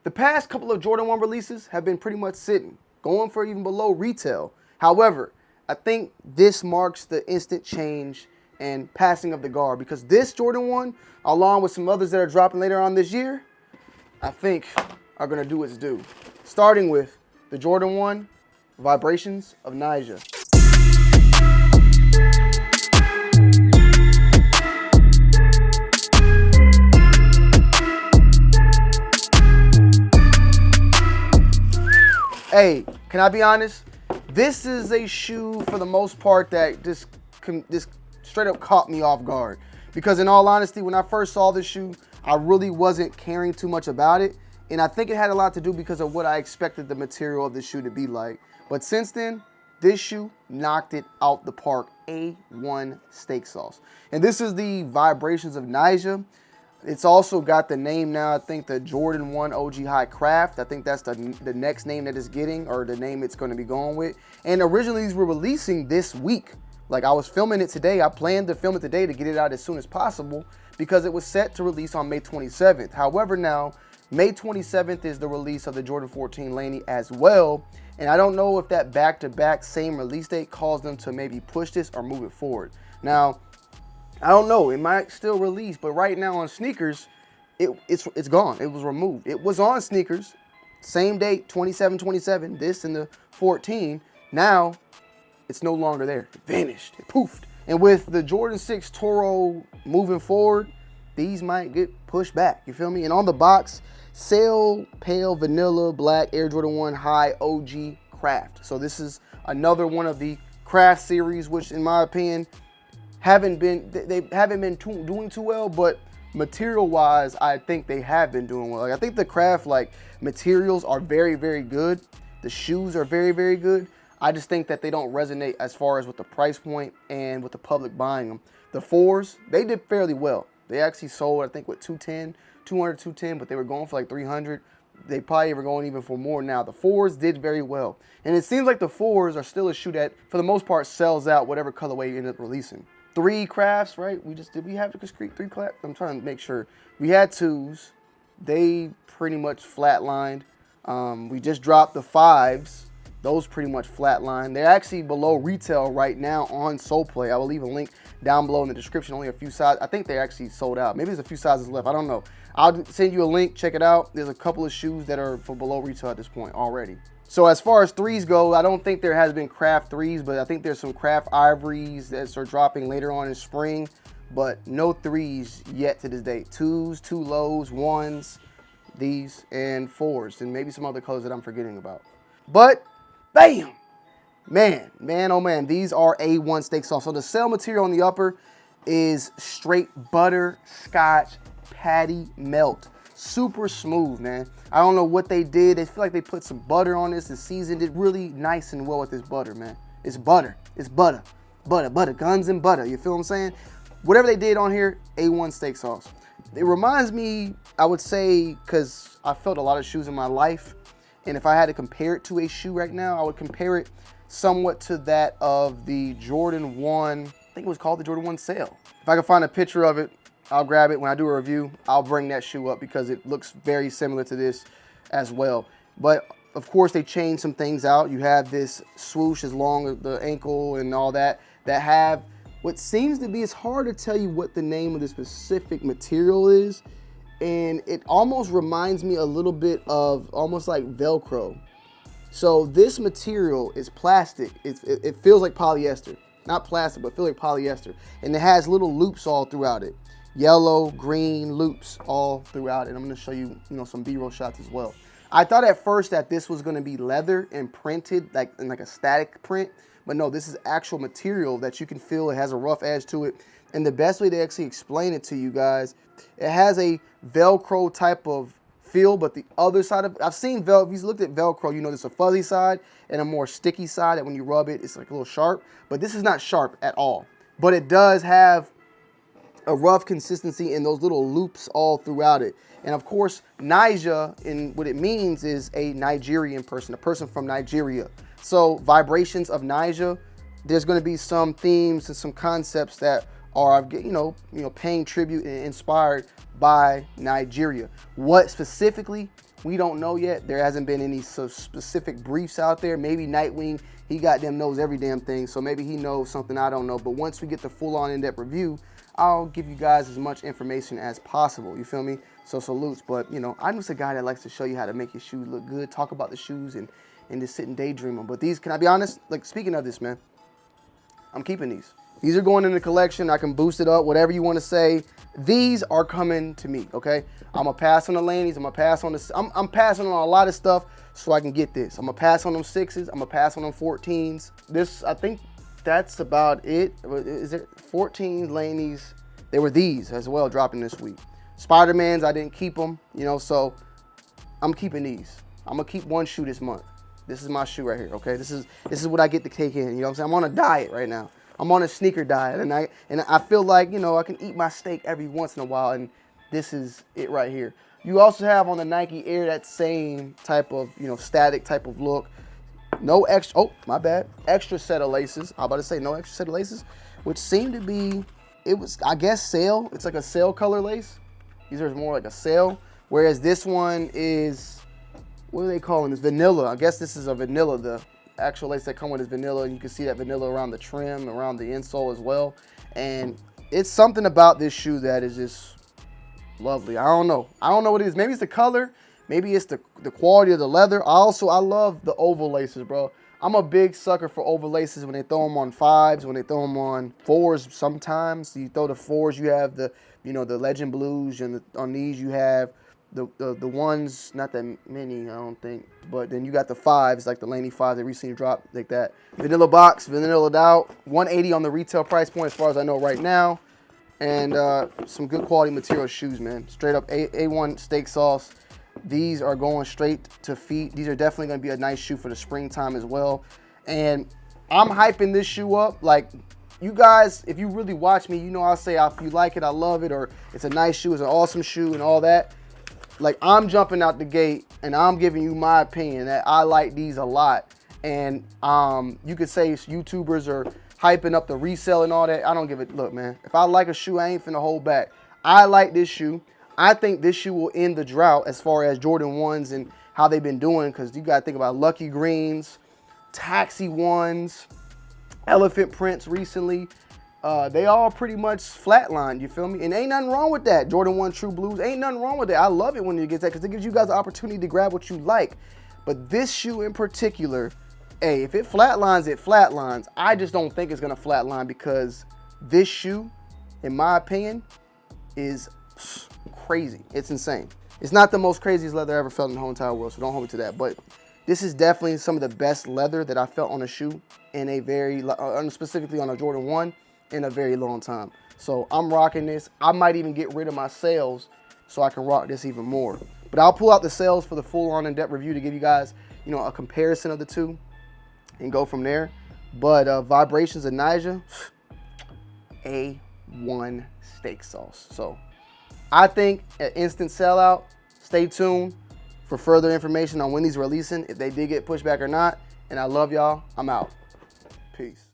The past couple of Jordan 1 releases have been pretty much sitting, going for even below retail. However, I think this marks the instant change and passing of the guard, because this Jordan 1, along with some others that are dropping later on this year, I think are going to do its due. Starting with the Jordan 1 Vibrations of Nyjah. Hey, can I be honest? This is a shoe for the most part that just straight up caught me off guard. Because in all honesty, when I first saw this shoe, I really wasn't caring too much about it. And I think it had a lot to do because of what I expected the material of the shoe to be like. But since then, this shoe knocked it out the park. A1 steak sauce. And this is the Vibrations of Nyjah. It's also got the name now, I think the Jordan 1 OG High Craft. I think that's the next name that it's getting, or the name it's going to be going with. And originally these were releasing this week. Like, I was filming it today. I planned to film it today to get it out as soon as possible because it was set to release on May 27th. However, now May 27th is the release of the Jordan 14 Laney as well. And I don't know if that back-to-back same release date caused them to maybe push this or move it forward. Now, I don't know, it might still release, but right now on sneakers, it's gone. It was removed. It was on sneakers, same date, 27/27, this and the 14. Now, it's no longer there. It vanished. It poofed. And with the Jordan 6 Toro moving forward, these might get pushed back. You feel me? And on the box, Sail Pale Vanilla Black Air Jordan 1 High OG Craft. So this is another one of the Craft series, which in my opinion, they haven't been doing too well, but material wise, I think they have been doing well. Like, I think the Craft materials are very, very good. The shoes are very, very good. I just think that they don't resonate as far as with the price point and with the public buying them. The 4s, they did fairly well. They actually sold, I think, with 200, 210, but they were going for like 300. They probably were going even for more now. The 4s did very well. And it seems like the 4s are still a shoe that, for the most part, sells out whatever colorway you end up releasing. 3 crafts, right? Did we have the discrete 3 crafts? I'm trying to make sure. We had 2s. They pretty much flatlined. We just dropped the 5s. Those pretty much flatlined. They're actually below retail right now on SoulPlay. I will leave a link down below in the description. Only a few sizes. I think they actually sold out. Maybe there's a few sizes left. I don't know. I'll send you a link. Check it out. There's a couple of shoes that are for below retail at this point already. So as far as 3s go, I don't think there has been Craft 3s, but I think there's some Craft Ivories that are dropping later on in spring, but no 3s yet to this date. 2s, 2 lows, 1s, these, and 4s, and maybe some other colors that I'm forgetting about. But, bam! Man, oh man, these are A1 steak sauce. So the cell material on the upper is straight butterscotch patty melt. Super smooth, man. I don't know what they did. They feel like they put some butter on this and seasoned it really nice and well with this butter, man. It's butter. It's butter. Butter. Guns and butter. You feel what I'm saying? Whatever they did on here, A1 steak sauce. It reminds me, I would say, because I felt a lot of shoes in my life, and if I had to compare it to a shoe right now, I would compare it somewhat to that of the Jordan 1, I think it was called the Jordan 1 Sail. If I can find a picture of it, I'll grab it. When I do a review, I'll bring that shoe up because it looks very similar to this as well. But of course, they changed some things out. You have this swoosh as long as the ankle and all that have what seems to be, it's hard to tell you what the name of the specific material is. And it almost reminds me a little bit of almost like Velcro. So this material is plastic. It feels like polyester. Not plastic, but feels like polyester. And it has little loops all throughout it. Yellow, green loops all throughout it. I'm going to show you, some B-roll shots as well. I thought at first that this was going to be leather and printed in like a static print, but no, this is actual material that you can feel. It has a rough edge to it. And the best way to actually explain it to you guys, it has a Velcro type of feel, but the other side of, I've seen if you looked at Velcro, there's a fuzzy side and a more sticky side that when you rub it, it's like a little sharp, but this is not sharp at all. But it does have a rough consistency in those little loops all throughout it. And of course, Nyjah, in what it means, is a Nigerian person, a person from Nigeria. So Vibrations of Nyjah, there's going to be some themes and some concepts that are, paying tribute and inspired by Nigeria. What specifically, We don't know yet. There hasn't been any specific briefs out there. Maybe Nightwing, he goddamn knows every damn thing, so maybe he knows something I don't know. But once we get the full-on in-depth review, I'll give you guys as much information as possible. You feel me? So salutes. But, you know, I'm just a guy that likes to show you how to make your shoes look good, talk about the shoes, and just sit and daydream them. But these, can I be honest? Like, speaking of this, man, I'm keeping these. These are going in the collection. I can boost it up, whatever you want to say. These are coming to me, okay? I'm gonna pass on the Laneys. I'm gonna pass on the. I'm passing on a lot of stuff so I can get this. I'm gonna pass on them 6s. I'm gonna pass on them 14s. This, I think that's about it. Is it 14 Laneys? They were these as well, dropping this week. Spider-Mans, I didn't keep them, you know, so I'm keeping these. I'm gonna keep one shoe this month. This is my shoe right here, okay? This is what I get to take in, you know what I'm saying? I'm on a diet right now. I'm on a sneaker diet, and I feel like, you know, I can eat my steak every once in a while, and this is it right here. You also have on the Nike Air that same type of, you know, static type of look. No extra, oh, my bad, extra set of laces. I'm about to say no extra set of laces, which seemed to be, it was, I guess, sail. It's like a sail color lace. These are more like a sail, whereas this one is, what are they calling this? Vanilla. I guess this is a vanilla. The actual lace that come with is vanilla. You can see that vanilla around the trim, around the insole as well. And it's something about this shoe that is just lovely. I don't know what it is. Maybe it's the color. Maybe it's the quality of the leather. I love the oval laces, bro. I'm a big sucker for oval laces when they throw them on 5s, when they throw them on 4s sometimes. You throw the 4s, you have the, you know, the Legend Blues, and on these you have the ones, not that many, I don't think, but then you got the 5s, like the Laney 5 that recently dropped, like that. Vanilla box, vanillaed out, $180 on the retail price point as far as I know right now. And some good quality material shoes, man. Straight up A1 steak sauce. These are going straight to feet. These are definitely going to be a nice shoe for the springtime as well. And I'm hyping this shoe up. Like, you guys, if you really watch me, you know I'll say if you like it, I love it, or it's a nice shoe, it's an awesome shoe and all that. Like, I'm jumping out the gate and I'm giving you my opinion that I like these a lot. And you could say YouTubers are hyping up the resale and all that. I don't give it. Look, man, if I like a shoe, I ain't finna hold back. I like this shoe. I think this shoe will end the drought as far as Jordan 1s and how they've been doing, because you got to think about Lucky Greens, Taxi 1s, Elephant Prints recently. They all pretty much flatlined, you feel me? And ain't nothing wrong with that. Jordan 1 True Blues, ain't nothing wrong with that. I love it when you get that, because it gives you guys the opportunity to grab what you like. But this shoe in particular, hey, if it flatlines, it flatlines. I just don't think it's going to flatline, because this shoe, in my opinion, is crazy. It's insane. It's not the most craziest leather I ever felt in the whole entire world, so don't hold me to that. But this is definitely some of the best leather that I felt on a shoe in a very, specifically on a Jordan 1, in a very long time. So I'm rocking this. I might even get rid of my sales so I can rock this even more. But I'll pull out the sales for the full-on in-depth review to give you guys, you know, a comparison of the two and go from there. But Vibrations of Nyjah, A1 steak sauce. So I think an instant sellout. Stay tuned for further information on when these releasing, if they did get pushed back or not. And I love y'all. I'm out. Peace.